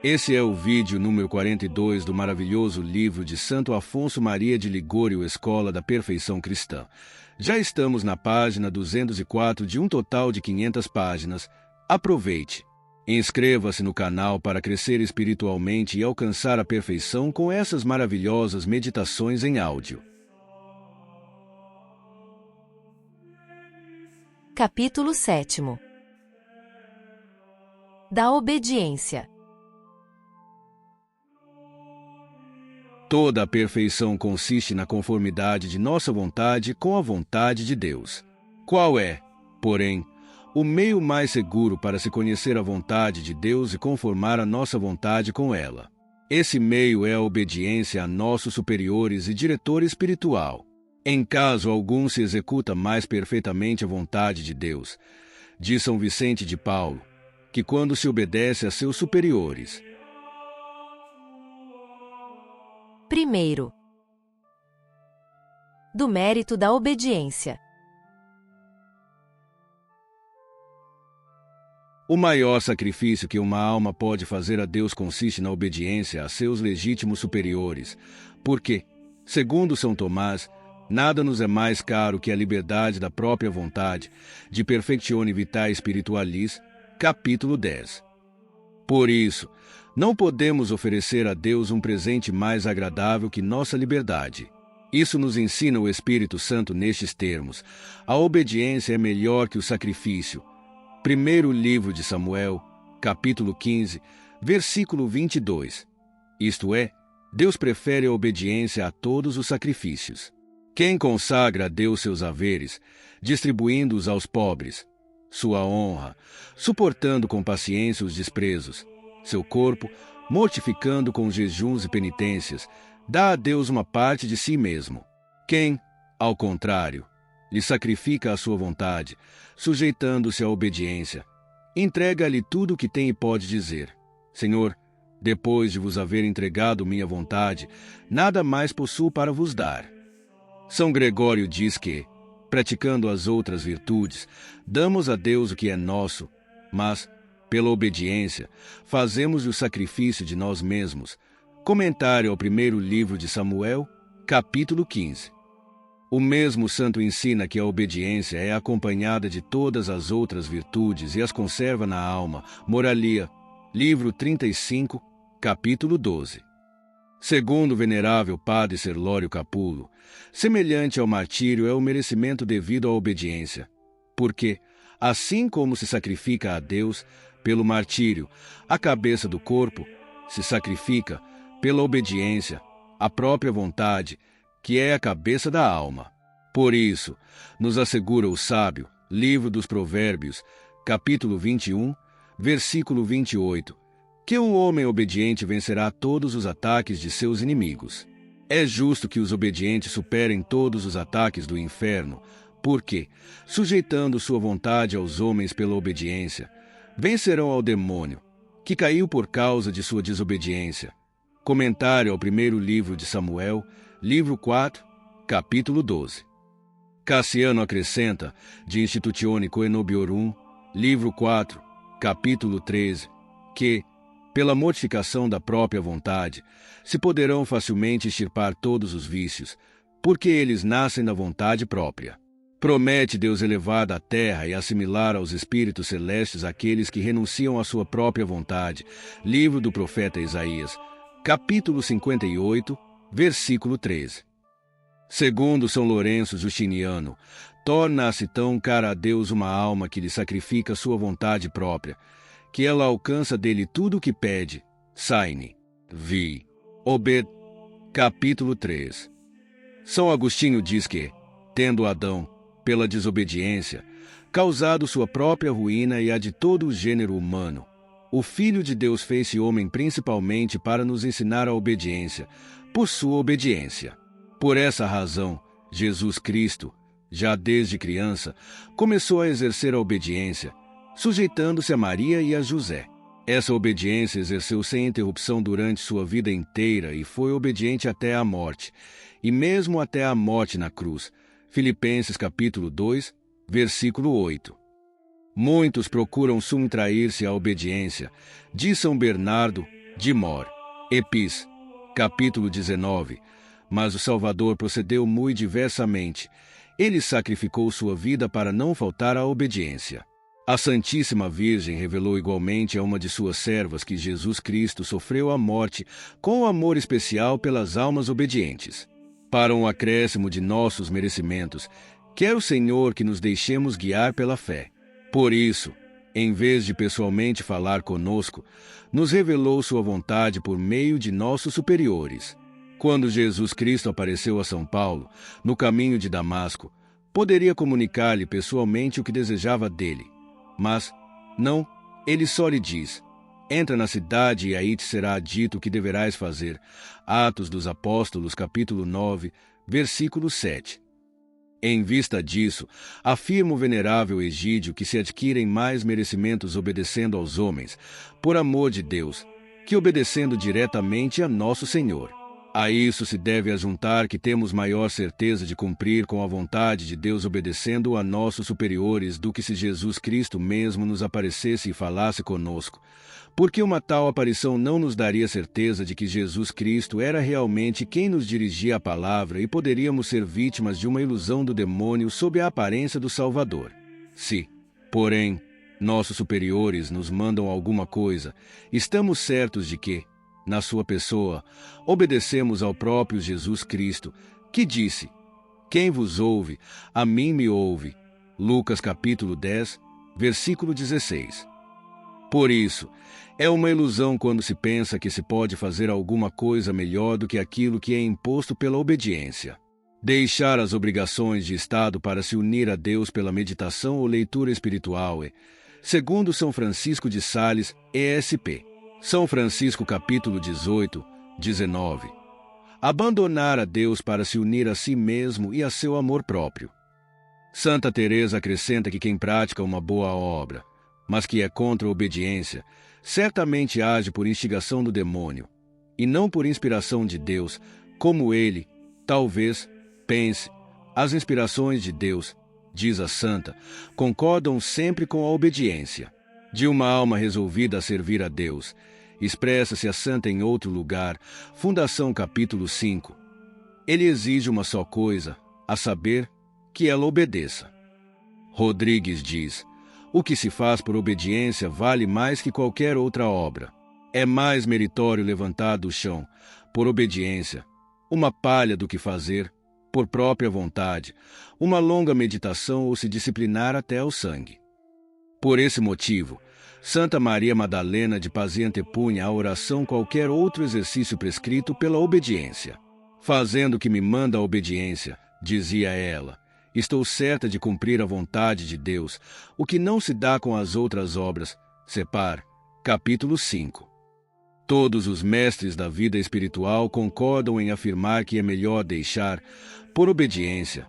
Esse é o vídeo número 42 do maravilhoso livro de Santo Afonso Maria de Ligório, Escola da Perfeição Cristã. Já estamos na página 204 de um total de 500 páginas. Aproveite! Inscreva-se no canal para crescer espiritualmente e alcançar a perfeição com essas maravilhosas meditações em áudio. Capítulo 7. Da obediência. Toda a perfeição consiste na conformidade de nossa vontade com a vontade de Deus. Qual é, porém, o meio mais seguro para se conhecer a vontade de Deus e conformar a nossa vontade com ela? Esse meio é a obediência a nossos superiores e diretor espiritual. Em caso algum se executa mais perfeitamente a vontade de Deus, diz São Vicente de Paulo, que quando se obedece a seus superiores. Primeiro, do mérito da obediência. O maior sacrifício que uma alma pode fazer a Deus consiste na obediência a seus legítimos superiores, porque, segundo São Tomás, nada nos é mais caro que a liberdade da própria vontade, de Perfectione Vitae Spiritualis, capítulo 10. Por isso, não podemos oferecer a Deus um presente mais agradável que nossa liberdade. Isso nos ensina o Espírito Santo nestes termos. A obediência é melhor que o sacrifício. Primeiro livro de Samuel, capítulo 15, versículo 22. Isto é, Deus prefere a obediência a todos os sacrifícios. Quem consagra a Deus seus haveres, distribuindo-os aos pobres, sua honra, suportando com paciência os desprezos, seu corpo, mortificando com jejuns e penitências, dá a Deus uma parte de si mesmo. Quem, ao contrário, lhe sacrifica a sua vontade, sujeitando-se à obediência, entrega-lhe tudo o que tem e pode dizer: Senhor, depois de vos haver entregado minha vontade, nada mais possuo para vos dar. São Gregório diz que, praticando as outras virtudes, damos a Deus o que é nosso, mas, pela obediência, fazemos o sacrifício de nós mesmos. Comentário ao primeiro livro de Samuel, capítulo 15. O mesmo santo ensina que a obediência é acompanhada de todas as outras virtudes e as conserva na alma. Moralia, livro 35, capítulo 12. Segundo o venerável padre Serlório Capulo, semelhante ao martírio é o merecimento devido à obediência, porque, assim como se sacrifica a Deus, pelo martírio, a cabeça do corpo, se sacrifica, pela obediência, a própria vontade, que é a cabeça da alma. Por isso, nos assegura o sábio, livro dos Provérbios, capítulo 21, versículo 28, que um homem obediente vencerá todos os ataques de seus inimigos. É justo que os obedientes superem todos os ataques do inferno, porque, sujeitando sua vontade aos homens pela obediência, vencerão ao demônio, que caiu por causa de sua desobediência. Comentário ao primeiro livro de Samuel, livro 4, capítulo 12. Cassiano acrescenta, de Institutione Coenobiorum, livro 4, capítulo 13, que, pela mortificação da própria vontade, se poderão facilmente extirpar todos os vícios, porque eles nascem da vontade própria. Promete Deus elevar da terra e assimilar aos espíritos celestes aqueles que renunciam à sua própria vontade. Livro do profeta Isaías, capítulo 58, versículo 13. Segundo São Lourenço Justiniano, torna-se tão cara a Deus uma alma que lhe sacrifica sua vontade própria, que ela alcança dele tudo o que pede. Saine, vi, Obed, capítulo 3. São Agostinho diz que, tendo Adão, pela desobediência, causado sua própria ruína e a de todo o gênero humano, o Filho de Deus fez-se homem principalmente para nos ensinar a obediência, por sua obediência. Por essa razão, Jesus Cristo, já desde criança, começou a exercer a obediência, sujeitando-se a Maria e a José. Essa obediência exerceu sem interrupção durante sua vida inteira e foi obediente até a morte, e mesmo até a morte na cruz. Filipenses capítulo 2, versículo 8. Muitos procuram subtrair-se à obediência, diz São Bernardo de Mor. Epis, capítulo 19. Mas o Salvador procedeu muito diversamente. Ele sacrificou sua vida para não faltar à obediência. A Santíssima Virgem revelou igualmente a uma de suas servas que Jesus Cristo sofreu a morte com amor especial pelas almas obedientes. Para um acréscimo de nossos merecimentos, quer o Senhor que nos deixemos guiar pela fé. Por isso, em vez de pessoalmente falar conosco, nos revelou sua vontade por meio de nossos superiores. Quando Jesus Cristo apareceu a São Paulo, no caminho de Damasco, poderia comunicar-lhe pessoalmente o que desejava dele. Mas, não, ele só lhe diz: entra na cidade e aí te será dito o que deverás fazer. Atos dos Apóstolos, capítulo 9, versículo 7. Em vista disso, afirma o venerável Egídio que se adquirem mais merecimentos obedecendo aos homens, por amor de Deus, que obedecendo diretamente a nosso Senhor. A isso se deve ajuntar que temos maior certeza de cumprir com a vontade de Deus obedecendo a nossos superiores do que se Jesus Cristo mesmo nos aparecesse e falasse conosco, porque uma tal aparição não nos daria certeza de que Jesus Cristo era realmente quem nos dirigia a palavra e poderíamos ser vítimas de uma ilusão do demônio sob a aparência do Salvador. Se, porém, nossos superiores nos mandam alguma coisa, estamos certos de que, na sua pessoa, obedecemos ao próprio Jesus Cristo, que disse: quem vos ouve, a mim me ouve. Lucas capítulo 10, versículo 16. Por isso, é uma ilusão quando se pensa que se pode fazer alguma coisa melhor do que aquilo que é imposto pela obediência. Deixar as obrigações de Estado para se unir a Deus pela meditação ou leitura espiritual é, segundo São Francisco de Sales, ESP. São Francisco capítulo 18, 19. Abandonar a Deus para se unir a si mesmo e a seu amor próprio. Santa Teresa acrescenta que quem pratica uma boa obra, mas que é contra a obediência, certamente age por instigação do demônio, e não por inspiração de Deus, como ele, talvez, pense. As inspirações de Deus, diz a santa, concordam sempre com a obediência. De uma alma resolvida a servir a Deus, expressa-se a santa em outro lugar, Fundação capítulo 5. Ele exige uma só coisa, a saber, que ela obedeça. Rodrigues diz: o que se faz por obediência vale mais que qualquer outra obra. É mais meritório levantar do chão, por obediência, uma palha do que fazer, por própria vontade, uma longa meditação ou se disciplinar até ao sangue. Por esse motivo, Santa Maria Madalena de Paziente punha a oração qualquer outro exercício prescrito pela obediência. Fazendo o que me manda a obediência, dizia ela, estou certa de cumprir a vontade de Deus, o que não se dá com as outras obras. Separ, capítulo 5. Todos os mestres da vida espiritual concordam em afirmar que é melhor deixar, por obediência,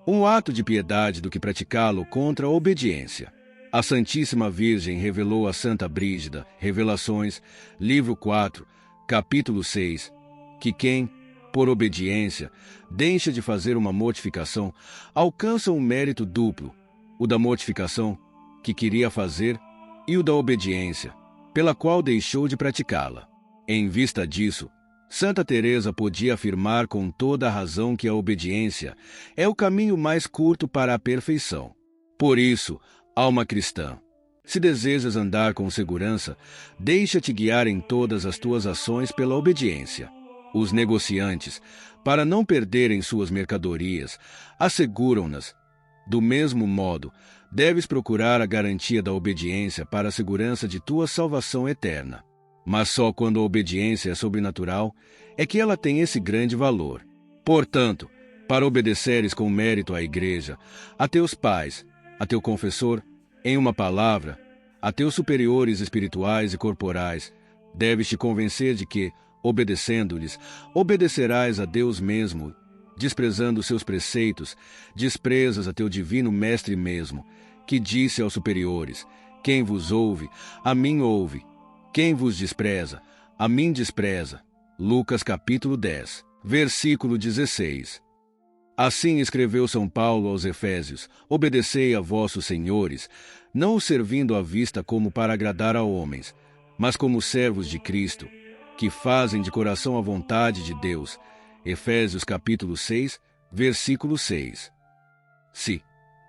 um ato de piedade do que praticá-lo contra a obediência. A Santíssima Virgem revelou a Santa Brígida, Revelações, livro 4, capítulo 6, que quem, por obediência, deixa de fazer uma mortificação, alcança um mérito duplo, o da mortificação, que queria fazer, e o da obediência, pela qual deixou de praticá-la. Em vista disso, Santa Teresa podia afirmar com toda a razão que a obediência é o caminho mais curto para a perfeição. Por isso, alma cristã, se desejas andar com segurança, deixa-te guiar em todas as tuas ações pela obediência. Os negociantes, para não perderem suas mercadorias, asseguram-nas. Do mesmo modo, deves procurar a garantia da obediência para a segurança de tua salvação eterna. Mas só quando a obediência é sobrenatural é que ela tem esse grande valor. Portanto, para obedeceres com mérito à Igreja, a teus pais, a teu confessor, em uma palavra, a teus superiores espirituais e corporais, deves te convencer de que, obedecendo-lhes, obedecerás a Deus mesmo. Desprezando seus preceitos, desprezas a teu divino Mestre mesmo, que disse aos superiores: quem vos ouve, a mim ouve. Quem vos despreza, a mim despreza. Lucas capítulo 10, versículo 16. Assim escreveu São Paulo aos Efésios: obedecei a vossos senhores, não os servindo à vista como para agradar a homens, mas como servos de Cristo, que fazem de coração a vontade de Deus. Efésios capítulo 6, versículo 6. Se,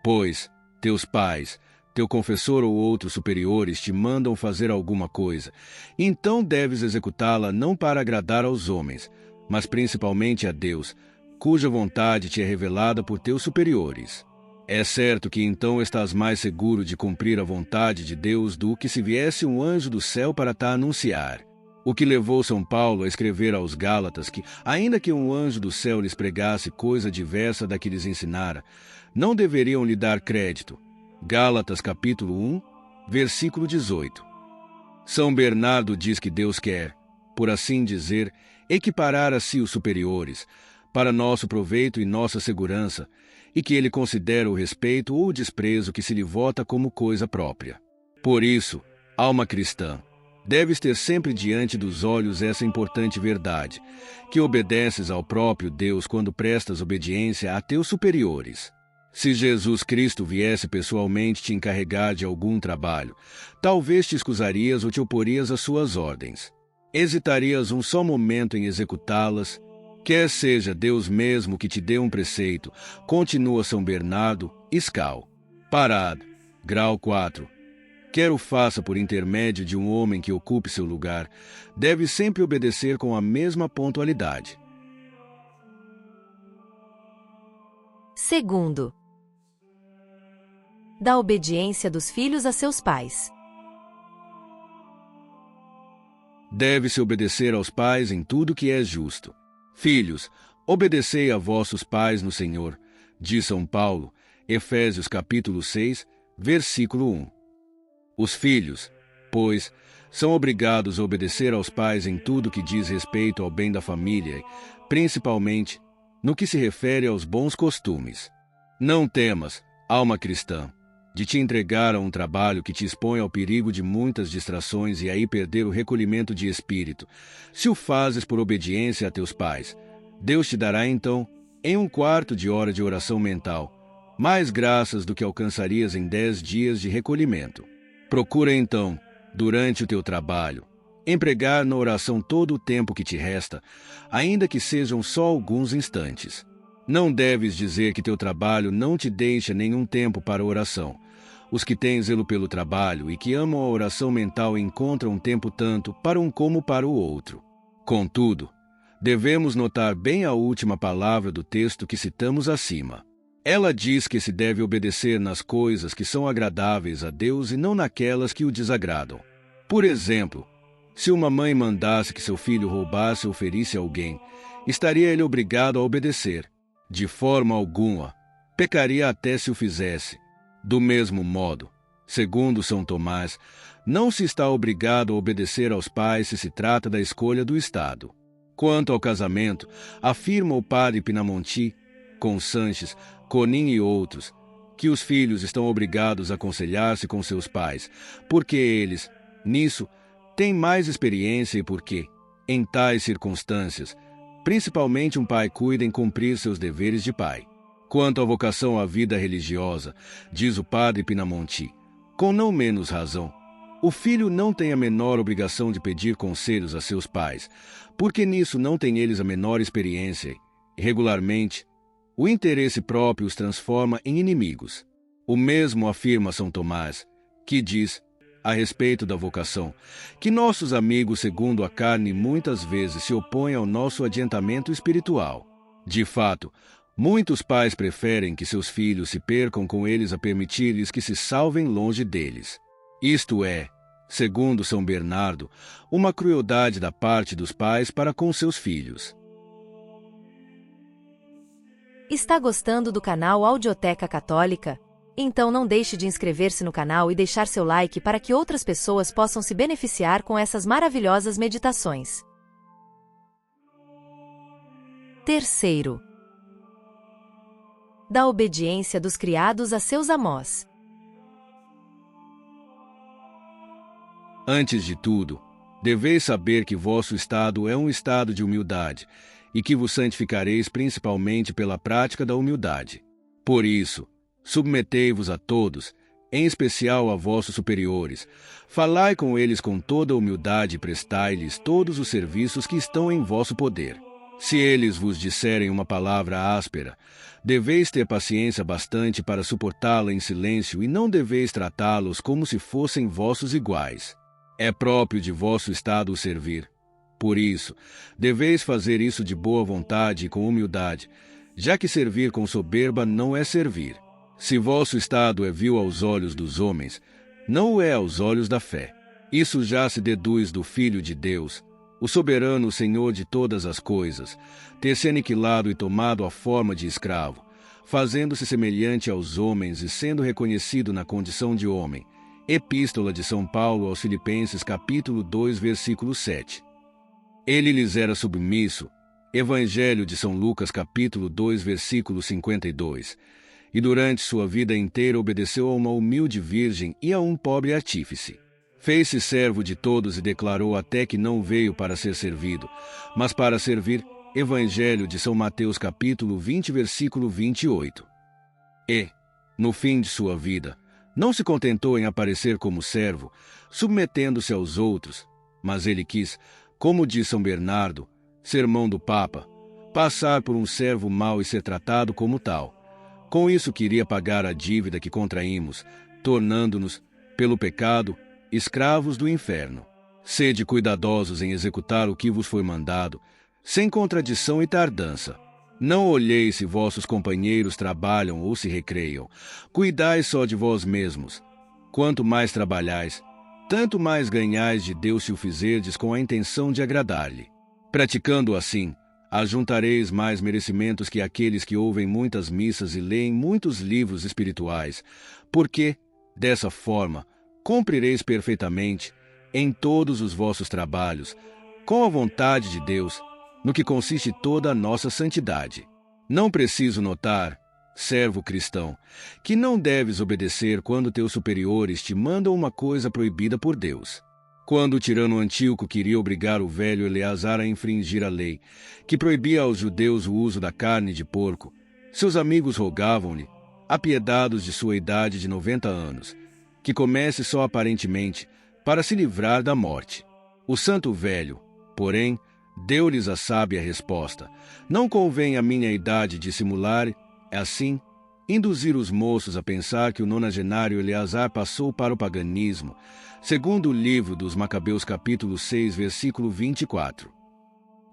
pois, teus pais, teu confessor ou outros superiores te mandam fazer alguma coisa, então deves executá-la não para agradar aos homens, mas principalmente a Deus, cuja vontade te é revelada por teus superiores. É certo que então estás mais seguro de cumprir a vontade de Deus do que se viesse um anjo do céu para te anunciar. O que levou São Paulo a escrever aos Gálatas que, ainda que um anjo do céu lhes pregasse coisa diversa da que lhes ensinara, não deveriam lhe dar crédito. Gálatas capítulo 1, versículo 18. São Bernardo diz que Deus quer, por assim dizer, equiparar a si os superiores, para nosso proveito e nossa segurança, e que ele considera o respeito ou o desprezo que se lhe vota como coisa própria. Por isso, alma cristã, deves ter sempre diante dos olhos essa importante verdade, que obedeces ao próprio Deus quando prestas obediência a teus superiores. Se Jesus Cristo viesse pessoalmente te encarregar de algum trabalho, talvez te escusarias ou te oporias às suas ordens. Hesitarias um só momento em executá-las. Quer seja Deus mesmo que te dê um preceito, continua São Bernardo, Escal. Parado. Grau 4. Quer o faça por intermédio de um homem que ocupe seu lugar, deve sempre obedecer com a mesma pontualidade. Segundo, da obediência dos filhos a seus pais. Deve-se obedecer aos pais em tudo que é justo. Filhos, obedecei a vossos pais no Senhor, diz São Paulo, Efésios capítulo 6, versículo 1. Os filhos, pois, são obrigados a obedecer aos pais em tudo que diz respeito ao bem da família, principalmente no que se refere aos bons costumes. Não temas, alma cristã, de te entregar a um trabalho que te expõe ao perigo de muitas distrações e aí perder o recolhimento de espírito. Se o fazes por obediência a teus pais, Deus te dará então, em 1/4 de hora de oração mental, mais graças do que alcançarias em 10 dias de recolhimento. Procura então, durante o teu trabalho, empregar na oração todo o tempo que te resta, ainda que sejam só alguns instantes. Não deves dizer que teu trabalho não te deixa nenhum tempo para oração. Os que têm zelo pelo trabalho e que amam a oração mental encontram tempo tanto para um como para o outro. Contudo, devemos notar bem a última palavra do texto que citamos acima. Ela diz que se deve obedecer nas coisas que são agradáveis a Deus e não naquelas que o desagradam. Por exemplo, se uma mãe mandasse que seu filho roubasse ou ferisse alguém, estaria ele obrigado a obedecer. De forma alguma, pecaria até se o fizesse. Do mesmo modo, segundo São Tomás, não se está obrigado a obedecer aos pais se se trata da escolha do Estado. Quanto ao casamento, afirma o padre Pinamonti, com Sanches, Conin e outros, que os filhos estão obrigados a aconselhar-se com seus pais, porque eles, nisso, têm mais experiência e porque, em tais circunstâncias, principalmente um pai cuida em cumprir seus deveres de pai. Quanto à vocação à vida religiosa, diz o padre Pinamonti, com não menos razão, o filho não tem a menor obrigação de pedir conselhos a seus pais, porque nisso não têm eles a menor experiência e, regularmente, o interesse próprio os transforma em inimigos. O mesmo afirma São Tomás, que diz, a respeito da vocação, que nossos amigos segundo a carne muitas vezes se opõem ao nosso adiantamento espiritual. De fato, muitos pais preferem que seus filhos se percam com eles a permitir-lhes que se salvem longe deles. Isto é, segundo São Bernardo, uma crueldade da parte dos pais para com seus filhos. Está gostando do canal Audioteca Católica? Então não deixe de inscrever-se no canal e deixar seu like para que outras pessoas possam se beneficiar com essas maravilhosas meditações. Terceiro, da obediência dos criados a seus amós. Antes de tudo, deveis saber que vosso estado é um estado de humildade, e que vos santificareis principalmente pela prática da humildade. Por isso, submetei-vos a todos, em especial a vossos superiores. Falai com eles com toda humildade e prestai-lhes todos os serviços que estão em vosso poder. Se eles vos disserem uma palavra áspera, deveis ter paciência bastante para suportá-la em silêncio e não deveis tratá-los como se fossem vossos iguais. É próprio de vosso estado o servir. Por isso, deveis fazer isso de boa vontade e com humildade, já que servir com soberba não é servir. Se vosso estado é vil aos olhos dos homens, não o é aos olhos da fé. Isso já se deduz do Filho de Deus, o soberano Senhor de todas as coisas, ter se aniquilado e tomado a forma de escravo, fazendo-se semelhante aos homens e sendo reconhecido na condição de homem. Epístola de São Paulo aos Filipenses, capítulo 2, versículo 7. Ele lhes era submisso. Evangelho de São Lucas, capítulo 2, versículo 52. E durante sua vida inteira obedeceu a uma humilde virgem e a um pobre artífice. Fez-se servo de todos e declarou até que não veio para ser servido, mas para servir. Evangelho de São Mateus, capítulo 20, versículo 28. E, no fim de sua vida, não se contentou em aparecer como servo, submetendo-se aos outros, mas ele quis, como diz São Bernardo, sermão do Papa, passar por um servo mau e ser tratado como tal. Com isso queria pagar a dívida que contraímos, tornando-nos, pelo pecado, escravos do inferno. Sede cuidadosos em executar o que vos foi mandado, sem contradição e tardança. Não olheis se vossos companheiros trabalham ou se recreiam. Cuidai só de vós mesmos. Quanto mais trabalhais, tanto mais ganhais de Deus se o fizerdes com a intenção de agradar-lhe. Praticando assim, ajuntareis mais merecimentos que aqueles que ouvem muitas missas e leem muitos livros espirituais, porque, dessa forma, cumprireis perfeitamente, em todos os vossos trabalhos, com a vontade de Deus, no que consiste toda a nossa santidade. Não preciso notar, servo cristão, que não deves obedecer quando teus superiores te mandam uma coisa proibida por Deus. Quando o tirano Antíoco queria obrigar o velho Eleazar a infringir a lei, que proibia aos judeus o uso da carne de porco, seus amigos rogavam-lhe, apiedados de sua idade de 90 anos, que comece só aparentemente, para se livrar da morte. O santo velho, porém, deu-lhes a sábia resposta: não convém à minha idade dissimular, assim, induzir os moços a pensar que o nonagenário Eleazar passou para o paganismo, segundo o livro dos Macabeus, capítulo 6, versículo 24.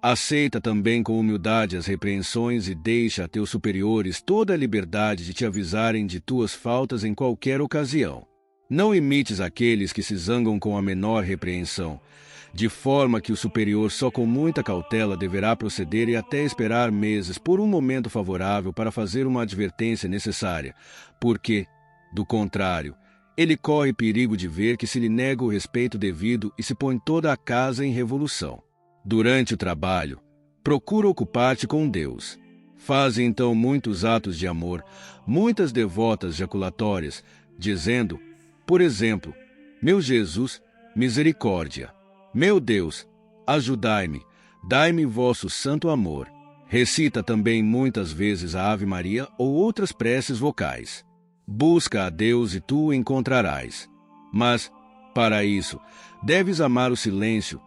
Aceita também com humildade as repreensões e deixa a teus superiores toda a liberdade de te avisarem de tuas faltas em qualquer ocasião. Não imites aqueles que se zangam com a menor repreensão, de forma que o superior só com muita cautela deverá proceder e até esperar meses por um momento favorável para fazer uma advertência necessária, porque, do contrário, ele corre perigo de ver que se lhe nega o respeito devido e se põe toda a casa em revolução. Durante o trabalho, procura ocupar-te com Deus. Faze então muitos atos de amor, muitas devotas jaculatórias, dizendo, por exemplo, meu Jesus, misericórdia. Meu Deus, ajudai-me, dai-me vosso santo amor. Recita também muitas vezes a Ave Maria ou outras preces vocais. Busca a Deus e tu o encontrarás. Mas, para isso, deves amar o silêncio,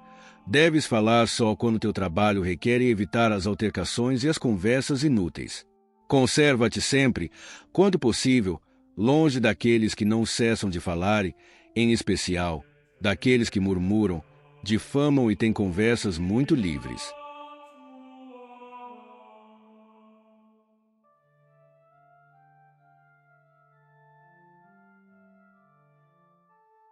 deves falar só quando teu trabalho requer e evitar as altercações e as conversas inúteis. Conserva-te sempre, quando possível, longe daqueles que não cessam de falar, em especial, daqueles que murmuram, difamam e têm conversas muito livres.